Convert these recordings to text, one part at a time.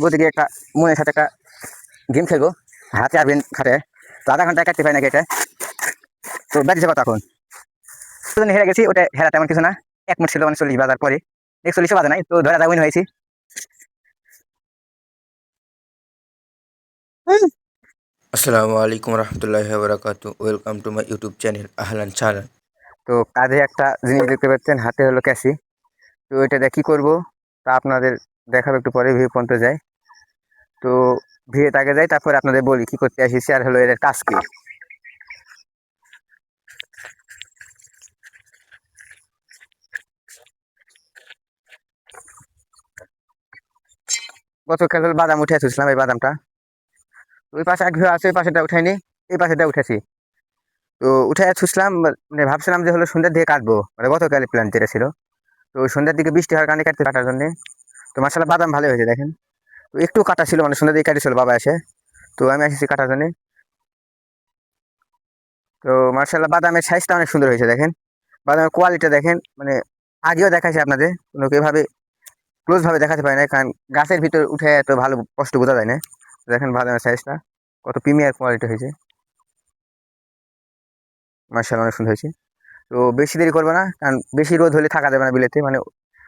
বলতে গিয়ে একটা মনের সাথে একটা গেম খেলবো, হাতে আর ব্রেন খাটে। তো আধা ঘন্টায় কাটতে পারি নাকি এটা। তো ব্যাটিছে কত এখন হেরে গেছি, ওটা হেরা তেমন কিছু না। এক মিনিট ছিল, মানে 40 বাজার পরে 41 বাজে নাই, তো ধরা যা উইন হয়েছি। আসসালামু আলাইকুম রহমতুল্লাহি ওয়া welcome to my YouTube channel আহলান সাহলান। তো কাঁধে একটা জিনিস দেখতে পাচ্ছেন, হাতে হলো ক্যাসি। তো এটা দিয়ে কি করবো তা আপনাদের দেখাবো একটু পরে, ভিউ পর্যন্ত যাই। তো ভিড়ে আগে যাই, তারপরে আপনাদের বলি কি করতে আসিছি আর হলো এর কাজ কি। গতকাল হলো বাদাম উঠে আসছিলাম, এই বাদামটা ওই পাশে এক ভিউ আছে, ওই পাশেটা উঠাইনি, এই পাশেটা উঠেছি। তো উঠে ছুসলাম, মানে ভাবছিলাম যে হলো সন্ধ্যার দিকে কাটবো, মানে গতকাল প্ল্যান যেটা ছিল। তো সন্ধ্যার দিকে বৃষ্টি হওয়ার কারণে কাটার জন্য। তো মাসাল্লাহ বাদাম ভালো হয়েছে দেখেন। তো একটু কাটা ছিল, মানে সন্ধ্যার দিকে কাটিছিল বাবা এসে। তো আমি এসেছি কাটার জন্য। তো মার্শাল্লাহ বাদামের সাইজটা অনেক সুন্দর হয়েছে দেখেন। বাদামের কোয়ালিটি দেখেন, মানে আগেও দেখাইছে আপনাদের, কোনো এভাবে ক্লোজ ভাবে দেখাতে পারে না, কারণ গাছের ভিতর উঠে এত ভালো কষ্ট বোঝা যায় না। দেখেন বাদামের সাইজটা কত প্রিমিয়ার কোয়ালিটি হয়েছে, মার্শাল্লাহ অনেক সুন্দর হয়েছে। তো বেশি দেরি করবো না, কারণ বেশি রোদ হলে থাকা যাবে না বিলেতে, মানে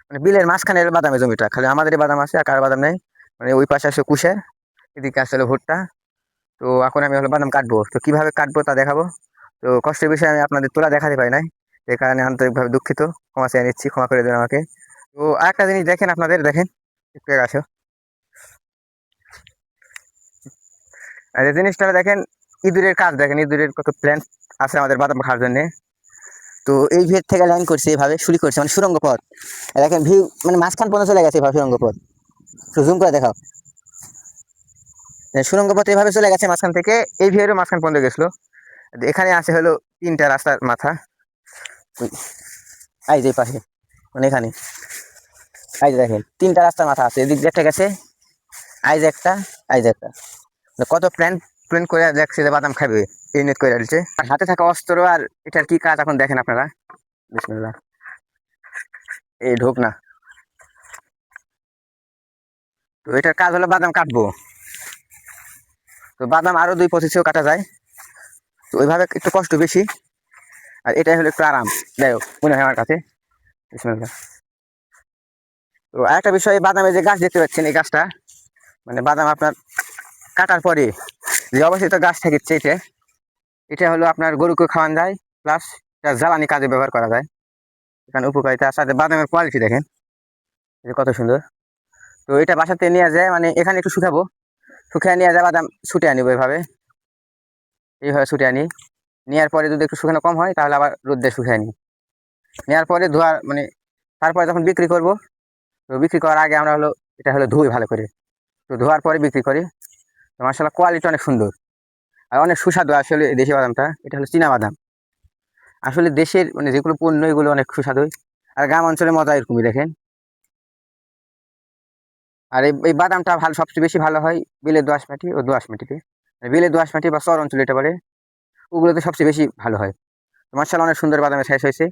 মানে বিলের মাঝখানে বাদামের জমিটা, খালি আমাদের বাদাম আছে আর কারো বাদাম নেই। মানে ওই পাশে আছে কুশের, এদিকে আসলে ভুট্টা। তো এখন আমি হলো বাদাম কাটবো, তো কিভাবে কাটবো তা দেখাবো। তো কষ্টের বিষয়ে আমি আপনাদের তোলা দেখাতে পারি নাই, এই কারণে আন্তরিকভাবে দুঃখিত, ক্ষমা চেয়ে নিচ্ছি, ক্ষমা করে দেবেন আমাকে। তো আরেকটা জিনিস দেখেন, আপনাদের দেখেন একটু আগে আসো, আর এই জিনিসটা দেখেন, ইঁদুরের কাজ দেখেন, ইঁদুরের কত প্ল্যান আছে আমাদের বাদাম খাওয়ার জন্য। তো এই ভিউ থেকে লাইন করছে, এইভাবে শুরু করছে, মানে সুরঙ্গ পথ। আর দেখেন ভিউ, মানে মাঝখান পর্যন্ত চলে গেছে এভাবে সুরঙ্গ পথ। জুম করে দেখাও, সুরঙ্গ পথ এভাবে চলে গেছে মাঝখান থেকে, এই ভিউয়েরও মাঝখান পর্যন্ত গেছিলো। এখানে আছে হলো 3টা রাস্তার মাথা, এই যে পাশে, মানে এখানে এই যে দেখেন 3টা রাস্তার মাথা আছে, এদিক দিয়ে একটা গেছে, এই যে একটা, এই যে একটা। কত প্ল্যান প্ল্যান করে দেখছে যে বাদাম খাবে, এই নেট করে দিচ্ছে। আর হাতে থাকা অস্ত্র আর এটার কি কাজ এখন দেখেন আপনারা। বিসমিল্লাহ, এই ঢোক না। তো এটার কাজ হলো বাদাম কাটবো। তো বাদাম আরো 2 পঁচিশেও কাটা যায়, তো ওইভাবে একটু কষ্ট বেশি, আর এটাই হলো একটু আরাম যাই হোক মনে হয় আমার কাছে। বিসমিল্লাহ। তো আরেকটা বিষয়, বাদামের যে গাছ দেখতে পাচ্ছেন, এই গাছটা মানে বাদাম আপনার কাটার পরে যে অবস্থিত গাছ থাকছে, এটা এটা হলো আপনার গরুকে খাওয়ানো যায়, প্লাস জ্বালানি কাজে ব্যবহার করা যায়। এখানে উপকারিতা, সাথে বাদামের কোয়ালিটি দেখেন যে কত সুন্দর। তো এটা বাসাতে নিয়ে যায়, মানে এখানে একটু শুকাবো, শুকিয়ে নিয়ে যায় বাদাম ছুটে আনিবো এইভাবে, এইভাবে ছুটে আনি। নেওয়ার পরে যদি একটু শুকানো কম হয়, তাহলে আবার রোদ্রে শুকিয়ে আনি। নেওয়ার পরে ধোয়া, মানে তারপরে যখন বিক্রি করব, তো বিক্রি করার আগে আমরা হলো এটা হলো ধুই ভালো করে। তো ধোয়ার পরে বিক্রি করি। তো মাশাআল্লাহ কোয়ালিটি অনেক সুন্দর আর অনেক সুস্বাদু আসলে এই দেশি বাদামটা। এটা হলো চীনা বাদাম। আসলে দেশের মানে যেগুলো পণ্য, এগুলো অনেক সুস্বাদু। আর গ্রাম অঞ্চলের মজা এরকমই দেখেন। আর এই বাদামটা ভালো, সবচেয়ে বেশি ভালো হয় বিলের দোআঁশ মাটি ও দোআঁশ মাটিতে। মানে বিলের দোআঁশ মাটি বা চর অঞ্চল এটা বলে, ওগুলোতে সবচেয়ে বেশি ভালো হয়। তো মাশাআল্লাহ অনেক সুন্দর বাদামের সাইজ হয়েছে।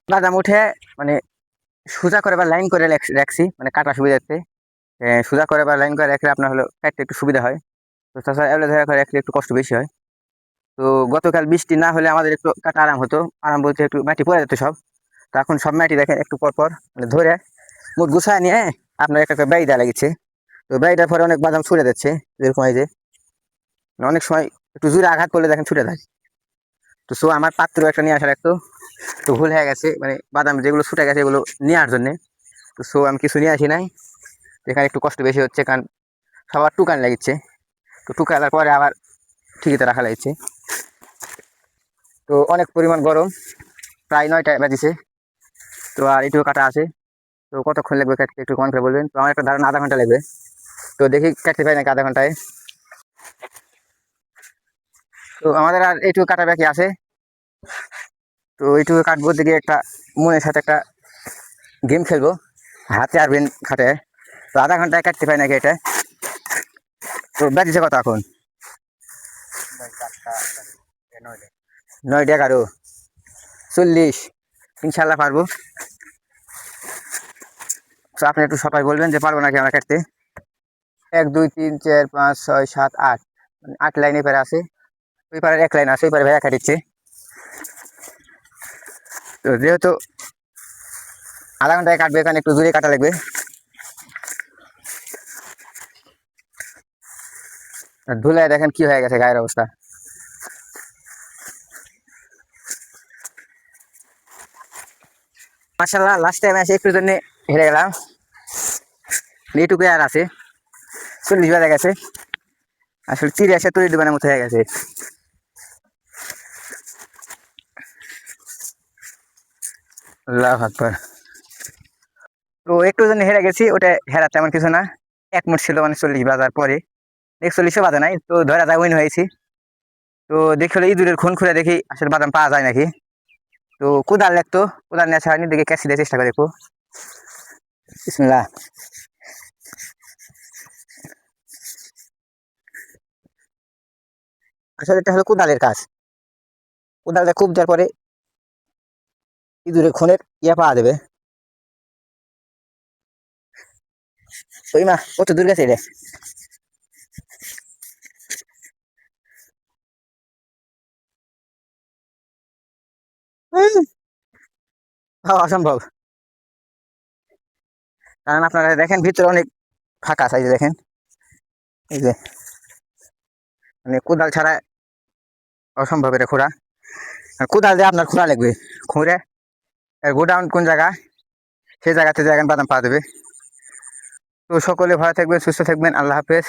বাদাম উঠে মানে সোজা করে বা লাইন করে রাখছি, মানে কাটা সুবিধার্থে। সোজা করে বা লাইন করে রাখলে আপনার হলো কাটতে একটু সুবিধা হয়। তো তাছাড়া এলোধেরা ধরা করে রাখলে একটু কষ্ট বেশি হয়। তো গতকাল বৃষ্টি না হলে আমাদের একটু কাটা আরাম হতো, আরাম বলতে একটু মাটি পড়ে যেত সব। তো এখন সব মাটি দেখেন একটু পর পর মানে ধরে মুখ গুছায় নিয়ে আপনার একটা একটা বেড়ি দেওয়া লাগিচ্ছে। তো বেড়িটার পরে অনেক বাদাম ছুটে যাচ্ছে, যেরকম এই যে মানে অনেক সময় একটু জোরে আঘাত করলে দেখেন ছুটে যায়। তো সো আমার পাত্র একটা নিয়ে আসার একটু তো ভুল হয়ে গেছে, মানে বাদাম যেগুলো ছুটে গেছে এগুলো নেওয়ার জন্যে। তো সো আমি কিছু নিয়ে আসি নাই, এখানে একটু কষ্ট বেশি হচ্ছে, কারণ সবার টুকান লাগিচ্ছে। তো টুকানোর পরে আবার ঠিকই রাখা লাগছে। তো অনেক পরিমাণ গরম, প্রায় 9টা বাজিছে। তো আর এটুকু কাটা আছে। তো কতক্ষণ লাগবে কাটতে একটু কমেন্ট করে বলবেন। তো আমার একটা ধারণা আধা ঘন্টা লাগবে। তো দেখি কাটতে পারি নাকি আধা ঘন্টায়। তো আমাদের আর এইটুকু কাটা বাকি আছে। তো এইটুকু কাটবো, দেখি একটা মনের সাথে একটা গেম খেলবো, হাতে আর ব্রেন খাটে। তো আধা ঘন্টায় কাটতে পারি নাকি এটা। তো বাজিছে কত এখন, 9টা 11, 40। ইনশাল্লাহ পারবো। তো আপনি একটু সবাই বলবেন যে পারবো নাকি আমরা কাটতে। 1 2 3 4 5 6 7 8, 8 লাইন এপারে আছে, ওই পারে 1 লাইন আছে, ওই পারে ভাইয়া কাটিচ্ছে। তো যেহেতু আধা ঘন্টায় কাটবে, এখানে একটু দূরে কাটা লাগবে। আর ধুলায় দেখেন কি হয়ে গেছে গায়ের অবস্থা। মাশাআল্লাহ, লাস্ট টাইম এসে একটু জন্য হেরে গেলাম। এইটুকু আর আছে, 40 বেজে গেছে। আসলে চিড়ে এসে তৈরি দোকানের মতো হয়ে গেছে। আল্লাহু আকবার। তো একটু জন্য হেরে গেছি, ওটা হেরা তেমন কিছু না। 1 মিনিট ছিল, মানে 40 বাজার পরে, 41 বাজে নাই, তো ধরা যায় উইন হয়েছি। তো দেখি হলো ইঁদুরের খুন খুলে দেখি আসলে বাদাম পাওয়া যায় নাকি। তো কোদাল লাগতো, কোদাল নিয়ে আসা হয়নি, দেখি ক্যাসি দিয়ে চেষ্টা করে দেখবো। বিসমিল্লাহ। আসলে এটা হলো কোদালের কাজ। কোদালটা খুব দেওয়ার পরে ইঁদুরের খুনের পাওয়া যাবে। ওই মা, কত দূর গেছে রে। অসম্ভব। কারণ আপনারা দেখেন ভিতরে অনেক ফাঁকা আছে, এই যে দেখেন, এই যে, মানে কোদাল ছাড়া অসম্ভব এটা খোঁড়া। আর কোদাল দিয়ে আপনার খোঁড়া লাগবে, খুঁড়ে গোডাউন কোন জায়গা, সেই জায়গাতে জায়গা বাদাম পাওয়া যাবে। তো সকলে ভালো থাকবেন, সুস্থ থাকবেন, আল্লাহ হাফেজ।